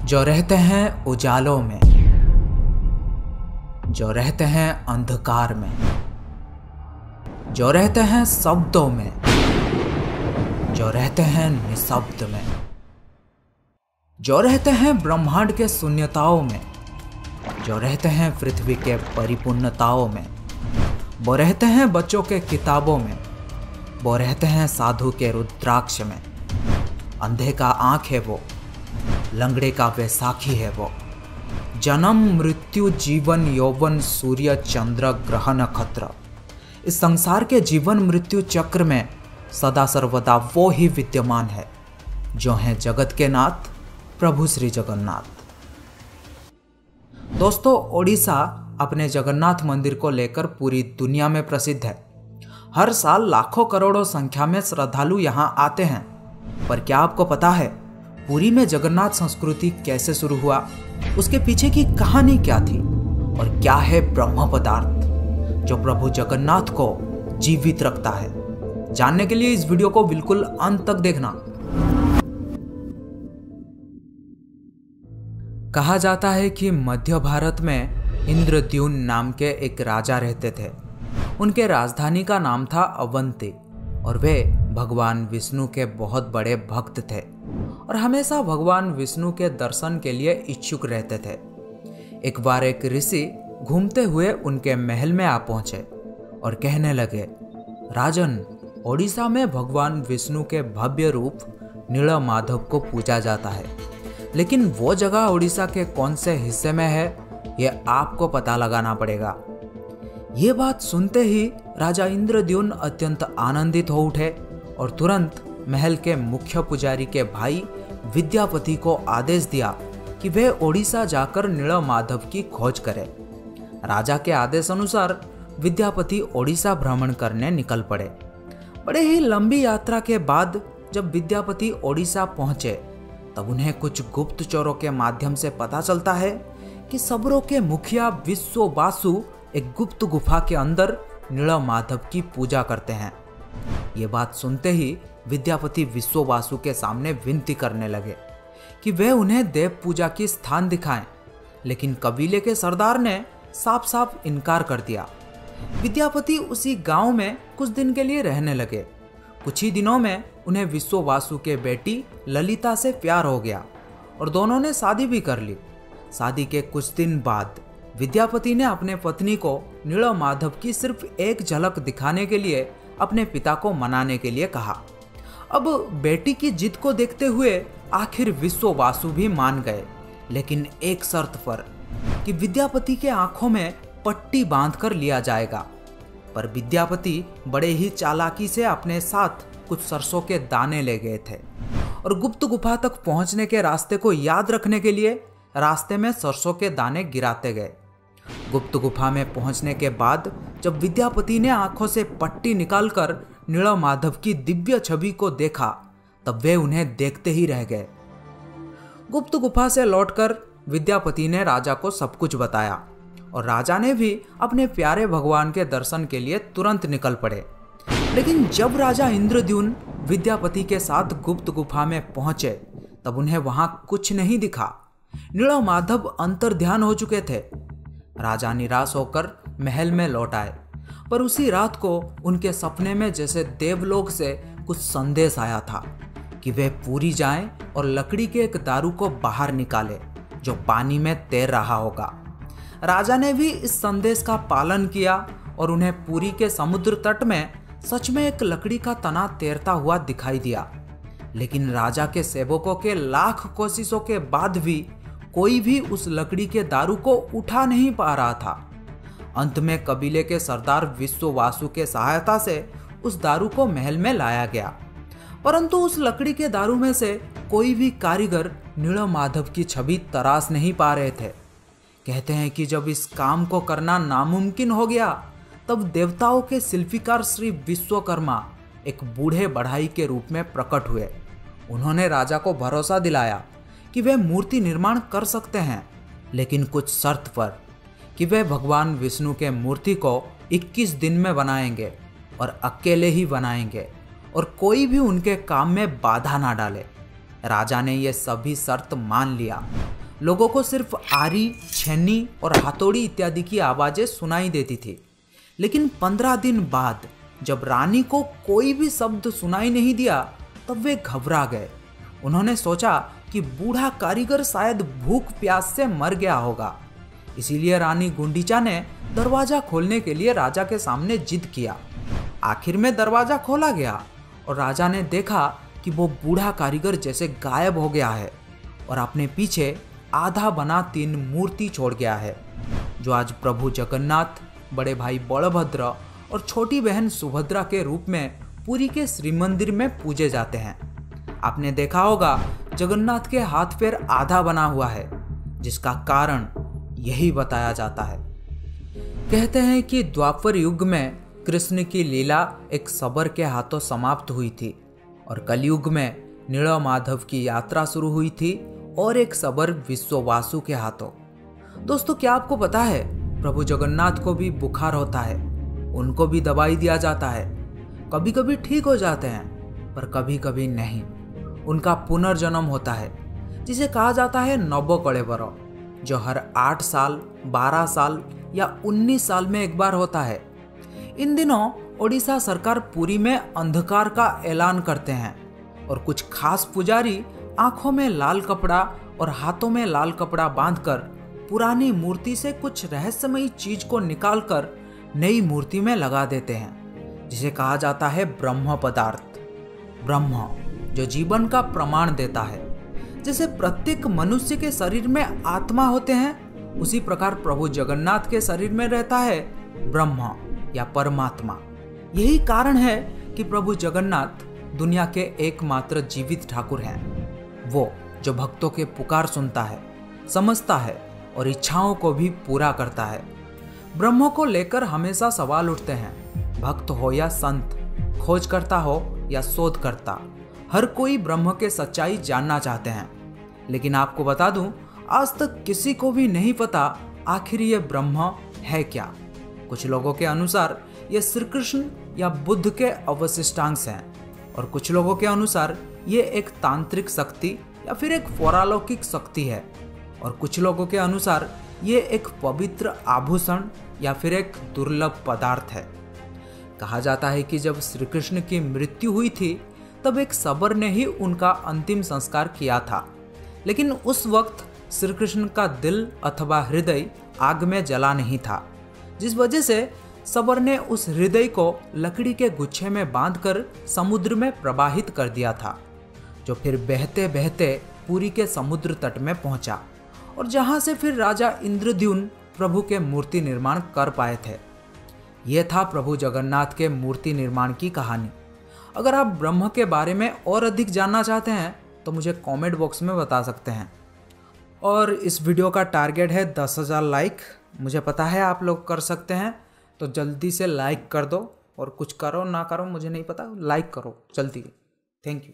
जो रहते हैं उजालों में, जो रहते हैं अंधकार में, जो रहते हैं शब्दों में, जो रहते हैं निशब्द में, जो रहते हैं ब्रह्मांड के शून्यताओं में, जो रहते हैं पृथ्वी के परिपूर्णताओं में, वो रहते हैं बच्चों के किताबों में, वो रहते हैं साधु के रुद्राक्ष में। अंधे का आँख है वो, लंगड़े का वैसाखी है वो। जन्म मृत्यु जीवन यौवन सूर्य चंद्र ग्रह नक्षत्र, इस संसार के जीवन मृत्यु चक्र में सदा सर्वदा वो ही विद्यमान है जो हैं जगत के नाथ प्रभु श्री जगन्नाथ। दोस्तों, ओडिशा अपने जगन्नाथ मंदिर को लेकर पूरी दुनिया में प्रसिद्ध है। हर साल लाखों करोड़ों संख्या में श्रद्धालु यहाँ आते हैं। पर क्या आपको पता है पुरी में जगन्नाथ संस्कृति कैसे शुरू हुआ, उसके पीछे की कहानी क्या थी और क्या है ब्रह्म पदार्थ जो प्रभु जगन्नाथ को जीवित रखता है? जानने के लिए इस वीडियो को बिल्कुल अंत तक देखना। कहा जाता है कि मध्य भारत में इंद्रद्युम्न नाम के एक राजा रहते थे। उनके राजधानी का नाम था अवंती और वे भगवान विष्णु के बहुत बड़े भक्त थे और हमेशा भगवान विष्णु के दर्शन के लिए इच्छुक रहते थे। एक बार एक ऋषि घूमते हुए उनके महल में आ पहुंचे और कहने लगे, राजन, ओडिशा में भगवान विष्णु के भव्य रूप नीलमाधव को पूजा जाता है, लेकिन वो जगह ओडिशा के कौन से हिस्से में है ये आपको पता लगाना पड़ेगा। ये बात सुनते ही राजा इंद्रद्युम्न अत्यंत आनंदित हो उठे और तुरंत महल के मुख्य पुजारी के भाई विद्यापति को आदेश दिया कि वे ओडिशा जाकर नीलमाधव की खोज करें। राजा के आदेश अनुसार विद्यापति ओडिशा भ्रमण करने निकल पड़े। बड़े ही लंबी यात्रा के बाद जब विद्यापति ओडिशा पहुंचे तब उन्हें कुछ गुप्त चोरों के माध्यम से पता चलता है कि सबरों के मुखिया विश्ववासु एक गुप्त गुफा के अंदर नीलमाधव की पूजा करते हैं। ये बात सुनते ही विद्यापति विश्ववासु के सामने विनती करने लगे कि वे उन्हें देव पूजा की स्थान दिखाएं, लेकिन कबीले के सरदार ने साफ साफ इनकार कर दिया। विद्यापति उसी गांव में कुछ दिन के लिए रहने लगे। कुछ ही दिनों में उन्हें विश्ववासु के बेटी ललिता से प्यार हो गया और दोनों ने शादी भी कर ली। शादी के कुछ दिन बाद विद्यापति ने अपने पत्नी को नीलमाधव की सिर्फ एक झलक दिखाने के लिए अपने पिता को मनाने के लिए कहा। अब बेटी की जिद को देखते हुए आखिर विश्ववासु भी मान गए, लेकिन एक शर्त पर कि विद्यापति के आंखों में पट्टी बांधकर लिया जाएगा। पर विद्यापति बड़े ही चालाकी से अपने साथ कुछ सरसों के दाने ले गए थे और गुप्त गुफा तक पहुंचने के रास्ते को याद रखने के लिए रास्ते में सरसों के दाने गिराते गए। गुप्त गुफा में पहुंचने के बाद जब विद्यापति ने आंखों से पट्टी निकालकर नीलमाधव की दिव्य छवि को देखा तब वे उन्हें देखते ही रह गए। गुप्त गुफा से लौटकर विद्यापति ने राजा को सब कुछ बताया और राजा ने भी अपने प्यारे भगवान के दर्शन के लिए तुरंत निकल पड़े। लेकिन जब राजा इंद्रद्युम्न विद्यापति के साथ गुप्त गुफा में पहुंचे तब उन्हें वहां कुछ नहीं दिखा। नीलमाधव अंतर्ध्यान हो चुके थे। राजा निराश होकर महल में लौट आए, पर उसी रात को उनके सपने में जैसे देवलोक से कुछ संदेश आया था कि वे पुरी जाएं और लकड़ी के एक दारू को बाहर निकाले जो पानी में तैर रहा होगा। राजा ने भी इस संदेश का पालन किया और उन्हें पुरी के समुद्र तट में सच में एक लकड़ी का तना तैरता हुआ दिखाई दिया। लेकिन राजा के सेवकों के लाख कोशिशों के बाद भी कोई भी उस लकड़ी के दारू को उठा नहीं पा रहा था। अंत में कबीले के सरदार विश्ववासु के सहायता से उस दारू को महल में लाया गया, परंतु उस लकड़ी के दारू में से कोई भी कारीगर नीलमाधव की छवि तराश नहीं पा रहे थे। कहते हैं कि जब इस काम को करना नामुमकिन हो गया तब देवताओं के शिल्पीकार श्री विश्वकर्मा एक बूढ़े बढ़ाई के रूप में प्रकट हुए। उन्होंने राजा को भरोसा दिलाया कि वे मूर्ति निर्माण कर सकते हैं, लेकिन कुछ शर्त पर कि वे भगवान विष्णु के मूर्ति को 21 दिन में बनाएंगे और अकेले ही बनाएंगे और कोई भी उनके काम में बाधा ना डाले। राजा ने ये सभी शर्त मान लिया। लोगों को सिर्फ आरी, छेनी और हथौड़ी इत्यादि की आवाजें सुनाई देती थी। लेकिन 15 दिन बाद जब रानी को कोई भी शब्द सुनाई नहीं दिया तब वे घबरा गए। उन्होंने सोचा कि बूढ़ा कारीगर शायद भूख प्यास से मर गया होगा। इसीलिए रानी गुंडीचा ने दरवाजा खोलने के लिए राजा के सामने जिद किया। आखिर में दरवाजा खोला गया और राजा ने देखा कि वो बूढ़ा कारीगर जैसे गायब हो गया है और अपने पीछे आधा बना 3 मूर्ति छोड़ गया है, जो आज प्रभु जगन्नाथ, बड़े भाई बलभद्र और छोटी बहन सुभद्रा के रूप में पुरी के श्री मंदिर में पूजे जाते हैं। आपने देखा होगा जगन्नाथ के हाथ पैर आधा बना हुआ है, जिसका कारण यही बताया जाता है। कहते हैं कि द्वापर युग में कृष्ण की लीला एक शबर के हाथों समाप्त हुई थी और कलयुग में नीलमाधव की यात्रा शुरू हुई थी और एक शबर विश्ववासु के हाथों। दोस्तों, क्या आपको पता है प्रभु जगन्नाथ को भी बुखार होता है, उनको भी दवाई दिया जाता है। कभी कभी ठीक हो जाते हैं पर कभी कभी नहीं। उनका पुनर्जन्म होता है जिसे कहा जाता है नवकलेवर, जो हर 8 साल, 12 साल या 19 साल में एक बार होता है। इन दिनों ओडिशा सरकार पुरी में अंधकार का ऐलान करते हैं और कुछ खास पुजारी आंखों में लाल कपड़ा और हाथों में लाल कपड़ा बांधकर पुरानी मूर्ति से कुछ रहस्यमयी चीज को निकालकर नई मूर्ति में लगा देते हैं, जिसे कहा जाता है ब्रह्म पदार्थ। ब्रह्म जो जीवन का प्रमाण देता है। जैसे प्रत्येक मनुष्य के शरीर में आत्मा होते हैं, उसी प्रकार प्रभु जगन्नाथ के शरीर में रहता है ब्रह्म या परमात्मा। यही कारण है कि प्रभु जगन्नाथ दुनिया के एकमात्र जीवित ठाकुर हैं। वो जो भक्तों के पुकार सुनता है, समझता है और इच्छाओं को भी पूरा करता है। ब्रह्म को लेकर हमेशा सवाल उठते हैं, भक्त हो या संत, खोज करता हो या शोध करता, हर कोई ब्रह्म के सच्चाई जानना चाहते हैं। लेकिन आपको बता दूं, आज तक किसी को भी नहीं पता आखिर ये ब्रह्म है क्या। कुछ लोगों के अनुसार ये श्री कृष्ण या बुद्ध के अवशिष्टांश हैं और कुछ लोगों के अनुसार ये एक तांत्रिक शक्ति या फिर एक पौरालौकिक शक्ति है और कुछ लोगों के अनुसार ये एक पवित्र आभूषण या फिर एक दुर्लभ पदार्थ है। कहा जाता है कि जब श्री कृष्ण की मृत्यु हुई थी तब एक शबर ने ही उनका अंतिम संस्कार किया था, लेकिन उस वक्त श्री कृष्ण का दिल अथवा हृदय आग में जला नहीं था, जिस वजह से शबर ने उस हृदय को लकड़ी के गुच्छे में बांधकर समुद्र में प्रवाहित कर दिया था, जो फिर बहते बहते पुरी के समुद्र तट में पहुंचा और जहां से फिर राजा इंद्रद्युम्न प्रभु के मूर्ति निर्माण कर पाए थे। यह था प्रभु जगन्नाथ के मूर्ति निर्माण की कहानी। अगर आप ब्रह्म के बारे में और अधिक जानना चाहते हैं तो मुझे कमेंट बॉक्स में बता सकते हैं। और इस वीडियो का टारगेट है 10,000 लाइक। मुझे पता है आप लोग कर सकते हैं, तो जल्दी से लाइक कर दो और कुछ करो ना करो मुझे नहीं पता, लाइक करो जल्दी। Thank you.